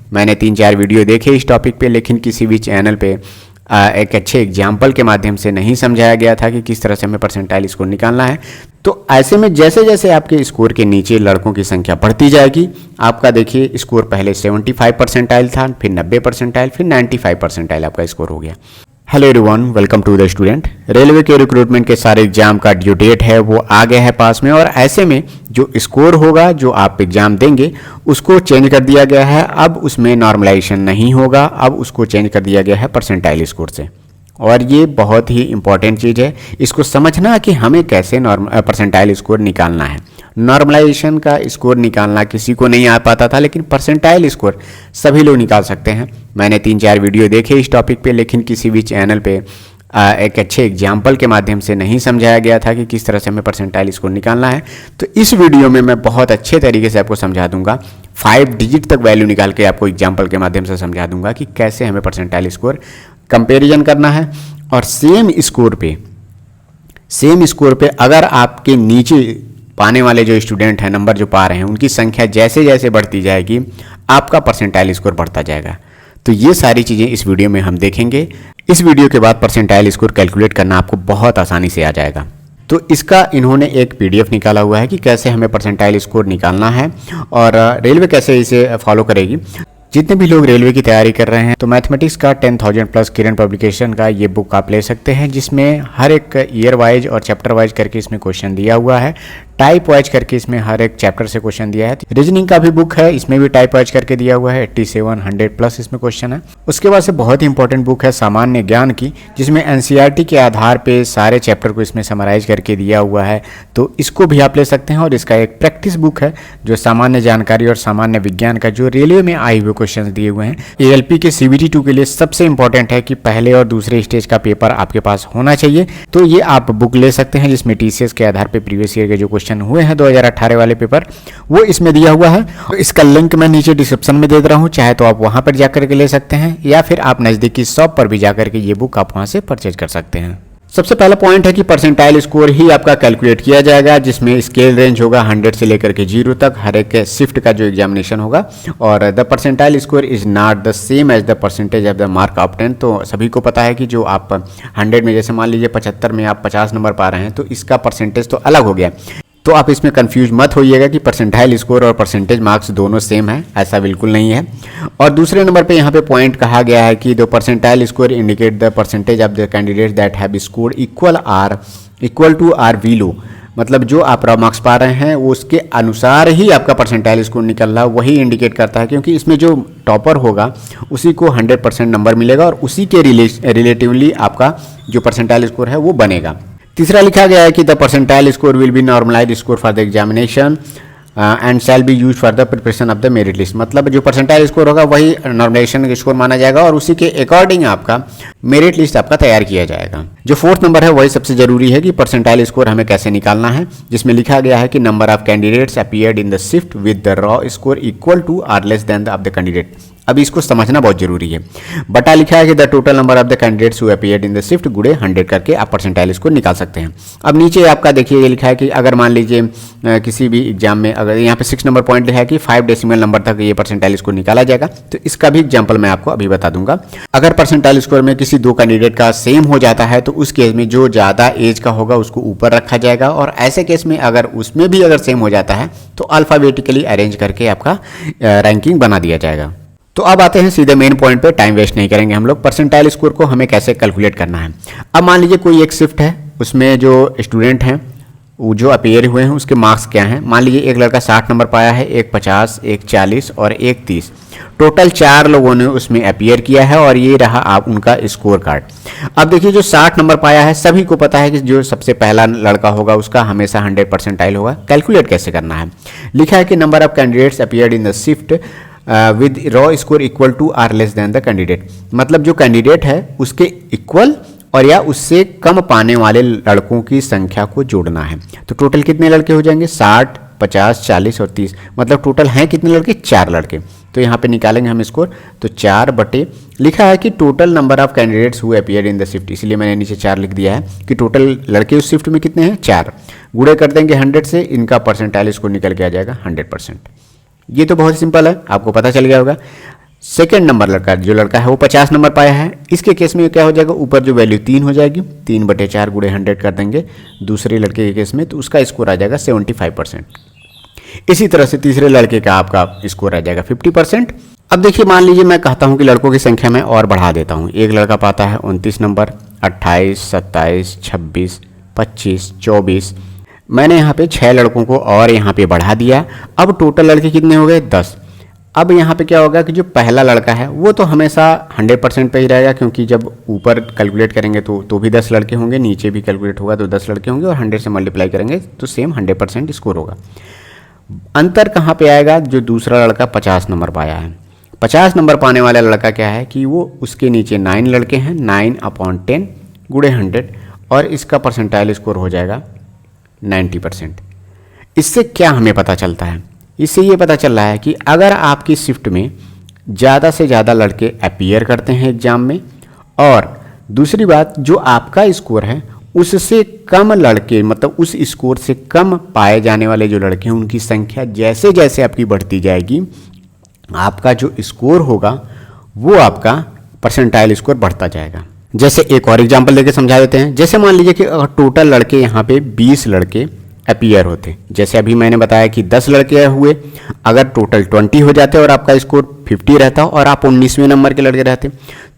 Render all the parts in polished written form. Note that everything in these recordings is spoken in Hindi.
मैंने 3-4 वीडियो देखे इस टॉपिक पे, लेकिन किसी भी चैनल पे एक अच्छे एग्जाम्पल के माध्यम से नहीं समझाया गया था कि किस तरह से हमें परसेंटाइल स्कोर निकालना है। तो ऐसे में जैसे जैसे आपके स्कोर के नीचे लड़कों की संख्या बढ़ती जाएगी, आपका देखिए स्कोर पहले 75 परसेंटाइल था, फिर 90 परसेंटाइल, फिर 95 परसेंटाइल आपका स्कोर हो गया। Hello everyone, welcome to the student. Railway के रिक्रूटमेंट के सारे एग्जाम का ड्यू डेट है वो आ गया है पास में, और ऐसे में जो स्कोर होगा जो आप एग्जाम देंगे उसको चेंज कर दिया गया है। अब उसमें नॉर्मलाइजेशन नहीं होगा, अब उसको चेंज कर दिया गया है परसेंटाइल स्कोर से। और ये बहुत ही इंपॉर्टेंट चीज़ है, इसको समझना कि हमें कैसे परसेंटाइल स्कोर निकालना है। नॉर्मलाइजेशन का स्कोर निकालना किसी को नहीं आ पाता था, लेकिन परसेंटाइल स्कोर सभी लोग निकाल सकते हैं। मैंने 3-4 वीडियो देखे इस टॉपिक पे, लेकिन किसी भी चैनल पे एक अच्छे एग्जाम्पल के माध्यम से नहीं समझाया गया था कि किस तरह से हमें परसेंटाइल स्कोर निकालना है। तो इस वीडियो में मैं बहुत अच्छे तरीके से आपको समझा दूंगा, 5 डिजिट तक वैल्यू निकाल के आपको एग्जाम्पल के माध्यम से समझा दूंगा कि कैसे हमें परसेंटाइल स्कोर कंपेरिजन करना है। और सेम स्कोर पे अगर आपके नीचे पाने वाले जो स्टूडेंट हैं, नंबर जो पा रहे हैं, उनकी संख्या जैसे जैसे बढ़ती जाएगी आपका परसेंटाइल स्कोर बढ़ता जाएगा। तो ये सारी चीज़ें इस वीडियो में हम देखेंगे। इस वीडियो के बाद परसेंटाइल स्कोर कैलकुलेट करना आपको बहुत आसानी से आ जाएगा। तो इसका इन्होंने एक PDF निकाला हुआ है कि कैसे हमें परसेंटाइल स्कोर निकालना है और रेलवे कैसे इसे फॉलो करेगी। जितने भी लोग रेलवे की तैयारी कर रहे हैं तो मैथमेटिक्स का 10,000 प्लस किरण पब्लिकेशन का ये बुक आप ले सकते हैं, जिसमें हर एक ईयर वाइज और चैप्टर वाइज करके इसमें क्वेश्चन दिया हुआ है। टाइप वाइज करके इसमें हर एक चैप्टर से क्वेश्चन दिया है। रीजनिंग का भी बुक है, इसमें भी टाइप वाइज करके दिया हुआ है। 8700 प्लस इसमें क्वेश्चन है। उसके बाद से बहुत ही इंपॉर्टेंट बुक है सामान्य ज्ञान की, जिसमें NCERT के आधार पे सारे चैप्टर को इसमें समराइज करके दिया हुआ है। तो इसको भी आप ले सकते हैं। और इसका एक प्रैक्टिस बुक है जो सामान्य जानकारी और सामान्य विज्ञान का जो रेलवे में आए हुए क्वेश्चन दिए हुए हैं। ALP के CBT 2 के लिए सबसे इंपॉर्टेंट है कि पहले और दूसरे स्टेज का पेपर आपके पास होना चाहिए। तो ये आप बुक ले सकते हैं, जिसमें TCS के आधार पर प्रीवियस ईयर के जो क्वेश्चन हुए हैं 2018 वाले पेपर वो इसमें दिया हुआ है। तो इसका लिंक मैं नीचे डिस्क्रिप्शन में दे रहा हूं, चाहे तो आप वहां पर जाकर के ले सकते हैं, या फिर आप नजदीकी शॉप पर भी जाकर के ये बुक आप वहां से परचेज कर सकते हैं। सबसे पहला पॉइंट है कि परसेंटाइल स्कोर ही आपका कैलकुलेट किया जाएगा, जिसमें स्केल रेंज होगा 100 से लेकर के 0 तक, हर एक शिफ्ट का जो एग्जामिनेशन होगा। और the percentile score is not the same as the percentage of the mark obtain. तो सभी को पता है कि जो आप 100 में, जैसे मान लीजिए 75 में आप 50 नंबर पा रहे हैं, तो इसका परसेंटेज तो अलग हो गया। तो आप इसमें कंफ्यूज मत होइएगा कि परसेंटाइल स्कोर और परसेंटेज मार्क्स दोनों सेम है, ऐसा बिल्कुल नहीं है। और दूसरे नंबर पे यहाँ पे पॉइंट कहा गया है कि the percentile score indicate the percentage of the candidate that have scored equal to or below. मतलब जो आप रॉ मार्क्स पा रहे हैं उसके अनुसार ही आपका परसेंटाइल स्कोर निकल रहा है, वही इंडिकेट करता है, क्योंकि इसमें जो टॉपर होगा उसी को 100% नंबर मिलेगा और उसी के रिलेटिवली आपका जो परसेंटाइल स्कोर है वो बनेगा। तीसरा लिखा गया है कि the percentile score will be normalized score for the examination and shall be use for the preparation of the merit list. मतलब जो परसेंटाइल स्कोर होगा वही नॉर्मलाइजेशन स्कोर माना जाएगा और उसी के अकॉर्डिंग आपका मेरिट लिस्ट आपका तैयार किया जाएगा। जो 4th नंबर है वही सबसे जरूरी है कि परसेंटाइल स्कोर हमें कैसे निकालना है, जिसमें लिखा गया है कि number of candidates appeared in the shift with the raw score equal to or less than the of the candidate. अब इसको समझना बहुत जरूरी है। बटा लिखा है कि the total number of the candidates who appeared in the shift गुणे 100 करके आप परसेंटाइल स्कोर निकाल सकते हैं। अब नीचे आपका देखिए ये लिखा है कि अगर मान लीजिए किसी भी एग्जाम में, अगर यहाँ पे 6 नंबर पॉइंट लिखा है कि 5 डेसिमल नंबर तक ये परसेंटाइल स्कोर निकाला जाएगा, तो इसका भी एग्जाम्पल मैं आपको अभी बता दूंगा। अगर परसेंटाइल स्कोर में किसी 2 कैंडिडेट का सेम हो जाता है तो उस केस में जो ज़्यादा एज का होगा उसको ऊपर रखा जाएगा, और ऐसे केस में अगर उसमें भी अगर सेम हो जाता है तो अल्फाबेटिकली अरेंज करके आपका रैंकिंग बना दिया जाएगा। तो अब आते हैं सीधे मेन पॉइंट पे, टाइम वेस्ट नहीं करेंगे हम लोग। परसेंटाइल स्कोर को हमें कैसे कैलकुलेट करना है। अब मान लीजिए कोई एक शिफ्ट है, उसमें जो स्टूडेंट हैं वो जो अपीयर हुए हैं उसके मार्क्स क्या हैं। मान लीजिए एक लड़का 60 नंबर पाया है, एक 50, एक 40 और एक 30। टोटल 4 लोगों ने उसमें अपीयर किया है और ये रहा आप उनका स्कोर कार्ड। अब देखिए जो 60 नंबर पाया है, सभी को पता है कि जो सबसे पहला लड़का होगा उसका हमेशा 100 परसेंटाइल होगा। कैलकुलेट कैसे करना है, लिखा है कि number of candidates appeared in the shift with raw score equal to or less than the candidate. मतलब जो कैंडिडेट है उसके इक्वल और या उससे कम पाने वाले लड़कों की संख्या को जोड़ना है। तो टोटल कितने लड़के हो जाएंगे, 60, 50, 40 और 30। मतलब टोटल हैं कितने लड़के, 4 लड़के। तो यहाँ पे निकालेंगे हम स्कोर, तो 4 बटे लिखा है कि total number of candidates who appeared in the shift, इसलिए मैंने नीचे 4 लिख दिया है कि टोटल लड़के उस शिफ्ट में कितने हैं, 4। गुणे कर देंगे 100 से, इनका परसेंटाइल स्कोर निकल के आ जाएगा 100%। ये तो बहुत सिंपल है, आपको पता चल गया होगा। सेकेंड नंबर लड़का जो लड़का है वो 50 नंबर पाया है। इसके केस में क्या हो जाएगा, ऊपर जो वैल्यू 3 हो जाएगी, 3/4 गुणे 100 कर देंगे दूसरे लड़के के केस में, तो उसका स्कोर आ जाएगा 75%। इसी तरह से तीसरे लड़के का आपका स्कोर आ जाएगा 50%। अब देखिए, मान लीजिए मैं कहता हूं कि लड़कों की संख्या में और बढ़ा देता हूं। एक लड़का पाता है 29 नंबर, 28, 27, 26, 25, 24। मैंने यहाँ पे 6 लड़कों को और यहाँ पे बढ़ा दिया। अब टोटल लड़के कितने हो गए, 10। अब यहाँ पे क्या होगा कि जो पहला लड़का है वो तो हमेशा 100% पे ही रहेगा, क्योंकि जब ऊपर कैलकुलेट करेंगे तो भी 10 लड़के होंगे, नीचे भी कैलकुलेट होगा तो 10 लड़के होंगे, और 100 से मल्टीप्लाई करेंगे तो सेम 100% स्कोर होगा। अंतर कहाँ पे आएगा, जो दूसरा लड़का 50 नंबर पाया है, 50 नंबर पाने वाला लड़का क्या है कि वो उसके नीचे 9 लड़के हैं, 9/10 गुणे 100, और इसका परसेंटाइल स्कोर हो जाएगा 90%। इससे क्या हमें पता चलता है, इससे ये पता चल रहा है कि अगर आपकी शिफ्ट में ज़्यादा से ज़्यादा लड़के अपीयर करते हैं एग्जाम में, और दूसरी बात जो आपका स्कोर है उससे कम लड़के, मतलब उस स्कोर से कम पाए जाने वाले जो लड़के हैं उनकी संख्या जैसे जैसे आपकी बढ़ती जाएगी, आपका जो स्कोर होगा वो आपका परसेंटाइल स्कोर बढ़ता जाएगा। जैसे एक और एग्जांपल लेके समझा देते हैं। जैसे मान लीजिए कि टोटल लड़के यहाँ पे 20 लड़के अपीयर होते, जैसे अभी मैंने बताया कि 10 लड़के हुए, अगर टोटल 20 हो जाते और आपका स्कोर 50 रहता और आप 19वें नंबर के लड़के रहते,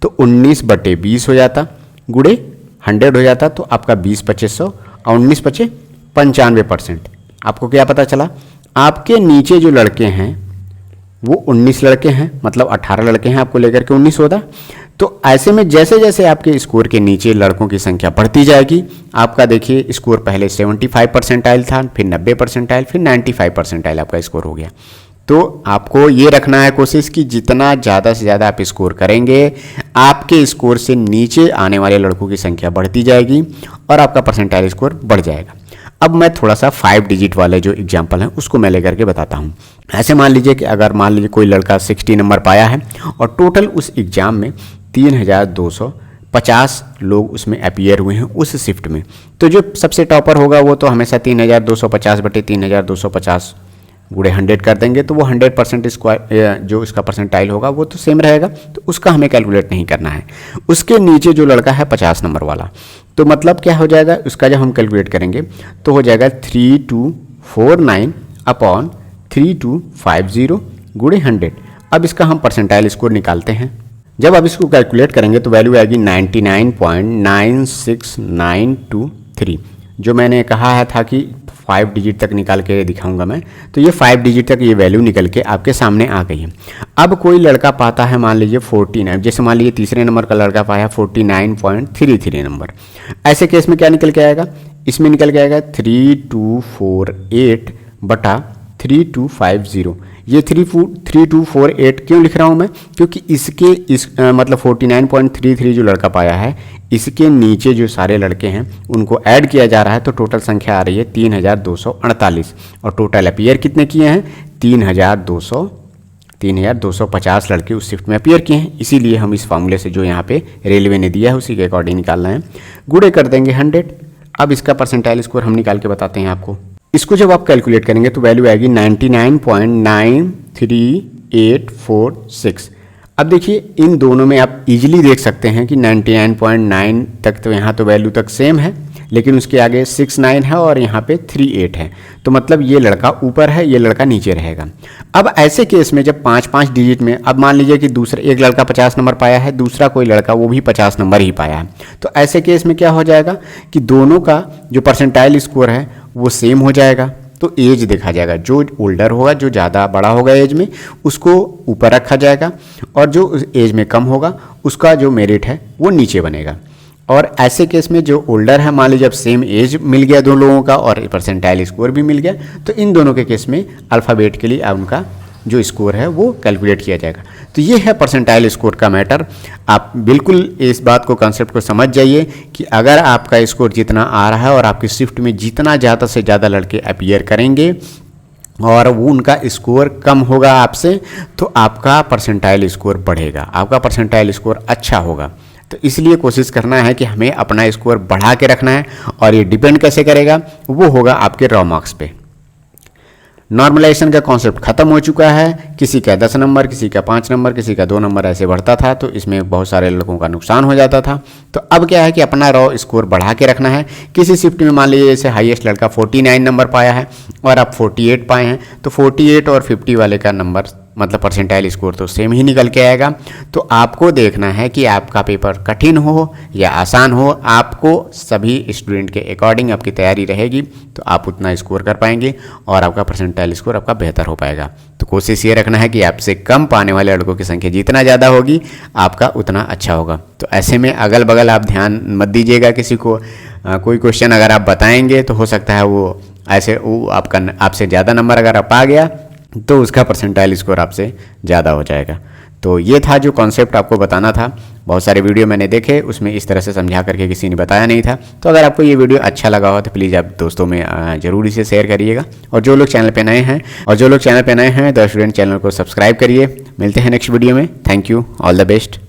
तो 19/20 हो जाता, गुणे 100 हो जाता, तो आपका 20/2500 और 19/5 95%। आपको क्या पता चला, आपके नीचे जो लड़के हैं वो 19 लड़के हैं, मतलब 18 लड़के हैं आपको लेकर के 19 होता। तो ऐसे में जैसे जैसे आपके स्कोर के नीचे लड़कों की संख्या बढ़ती जाएगी, आपका देखिए स्कोर पहले 75 परसेंटाइल था, फिर 90 परसेंटाइल, फिर 95 परसेंटाइल आपका स्कोर हो गया। तो आपको ये रखना है कोशिश कि जितना ज़्यादा से ज़्यादा आप स्कोर करेंगे, आपके स्कोर से नीचे आने वाले लड़कों की संख्या बढ़ती जाएगी और आपका परसेंटाइल स्कोर बढ़ जाएगा। अब मैं थोड़ा सा 5 डिजिट वाले जो एग्जाम्पल हैं उसको मैं लेकर के बताता हूँ। ऐसे मान लीजिए कि अगर मान लीजिए कोई लड़का 60 नंबर पाया है और टोटल उस एग्ज़ाम में 3250 लोग उसमें अपीयर हुए हैं उस शिफ्ट में, तो जो सबसे टॉपर होगा वो तो हमेशा 3250/3250 गुणे 100 कर देंगे, तो वो 100% स्क्वायर जो इसका परसेंटाइल होगा वो तो सेम रहेगा, तो उसका हमें कैलकुलेट नहीं करना है। उसके नीचे जो लड़का है 50 नंबर वाला, तो मतलब क्या हो जाएगा, उसका जब हम कैलकुलेट करेंगे तो हो जाएगा 3249/3250 गुणे 100। अब इसका हम परसेंटाइल स्कोर निकालते हैं। जब आप इसको कैलकुलेट करेंगे तो वैल्यू आएगी 99.96923। जो मैंने कहा है था कि 5 डिजिट तक निकाल के दिखाऊंगा मैं, तो ये 5 डिजिट तक ये वैल्यू निकल के आपके सामने आ गई है। अब कोई लड़का पाता है मान लीजिए 49, जैसे मान लीजिए तीसरे नंबर का लड़का पाया 49.33 नंबर। ऐसे केस में क्या निकल के आएगा, इसमें निकल के आएगा 3248/3250। ये 3248 क्यों लिख रहा हूँ मैं, क्योंकि मतलब 49.33 जो लड़का पाया है, इसके नीचे जो सारे लड़के हैं उनको ऐड किया जा रहा है, तो टोटल संख्या आ रही है 3248, और टोटल अपीयर कितने किए हैं 3250 लड़के उस शिफ्ट में अपीयर किए हैं। इसीलिए हम इस फार्मूले से जो यहाँ पे रेलवे ने दिया है उसी के अकॉर्डिंग निकालना है, गुणे कर देंगे 100। अब इसका परसेंटाइल स्कोर हम निकाल के बताते हैं आपको। इसको जब आप कैलकुलेट करेंगे तो वैल्यू आएगी 99.93846। अब देखिए इन दोनों में आप इजीली देख सकते हैं कि 99.9 तक तो यहाँ तो वैल्यू तक सेम है, लेकिन उसके आगे 69 है और यहाँ पे 38 है, तो मतलब ये लड़का ऊपर है, ये लड़का नीचे रहेगा। अब ऐसे केस में जब 5-5 डिजिट में, अब मान लीजिए कि दूसरा एक लड़का 50 नंबर पाया है, दूसरा कोई लड़का वो भी 50 नंबर ही पाया है, तो ऐसे केस में क्या हो जाएगा कि दोनों का जो परसेंटाइल स्कोर है वो सेम हो जाएगा। तो एज देखा जाएगा, जो ओल्डर होगा, जो ज़्यादा बड़ा होगा एज में, उसको ऊपर रखा जाएगा, और जो एज में कम होगा उसका जो मेरिट है वो नीचे बनेगा। और ऐसे केस में जो ओल्डर है, मान लीजिए जब सेम एज मिल गया दो लोगों का और परसेंटाइल स्कोर भी मिल गया, तो इन दोनों के केस में अल्फ़ाबेट के लिए उनका जो स्कोर है वो कैलकुलेट किया जाएगा। तो ये है परसेंटाइल स्कोर का मैटर। आप बिल्कुल इस बात को, कंसेप्ट को समझ जाइए कि अगर आपका स्कोर जितना आ रहा है और आपकी शिफ्ट में जितना ज़्यादा से ज़्यादा लड़के अपीयर करेंगे और वो उनका स्कोर कम होगा आपसे, तो आपका परसेंटाइल स्कोर बढ़ेगा, आपका परसेंटाइल स्कोर अच्छा होगा। तो इसलिए कोशिश करना है कि हमें अपना स्कोर बढ़ा के रखना है, और ये डिपेंड कैसे करेगा, वो होगा आपके रॉ मार्क्स पे। नॉर्मलाइजेशन का कॉन्सेप्ट खत्म हो चुका है। किसी का 10 नंबर, किसी का 5 नंबर, किसी का 2 नंबर ऐसे बढ़ता था, तो इसमें बहुत सारे लड़कों का नुकसान हो जाता था। तो अब क्या है कि अपना रॉ स्कोर बढ़ा के रखना है। किसी शिफ्ट में मान लीजिए जैसे हाईएस्ट लड़का 49 नंबर पाया है और आप 48 पाए हैं, तो 48 और 50 वाले का नंबर मतलब परसेंटाइल स्कोर तो सेम ही निकल के आएगा। तो आपको देखना है कि आपका पेपर कठिन हो या आसान हो, आपको सभी स्टूडेंट के अकॉर्डिंग आपकी तैयारी रहेगी तो आप उतना स्कोर कर पाएंगे और आपका परसेंटाइल स्कोर आपका बेहतर हो पाएगा। तो कोशिश ये रखना है कि आपसे कम पाने वाले लड़कों की संख्या जितना ज़्यादा होगी आपका उतना अच्छा होगा। तो ऐसे में अगल बगल आप ध्यान मत दीजिएगा किसी को। कोई क्वेश्चन अगर आप बताएंगे तो हो सकता है वो ऐसे वो आपसे ज़्यादा नंबर अगर आप आ गया तो उसका परसेंटाइल स्कोर आपसे ज़्यादा हो जाएगा। तो ये था जो कॉन्सेप्ट आपको बताना था। बहुत सारे वीडियो मैंने देखे, उसमें इस तरह से समझा करके किसी ने बताया नहीं था। तो अगर आपको ये वीडियो अच्छा लगा हो तो प्लीज़ आप दोस्तों में ज़रूर इसे शेयर करिएगा। और जो लोग चैनल पे नए हैं तो स्टूडेंट चैनल को सब्सक्राइब करिए। मिलते हैं नेक्स्ट वीडियो में। Thank you, all the best.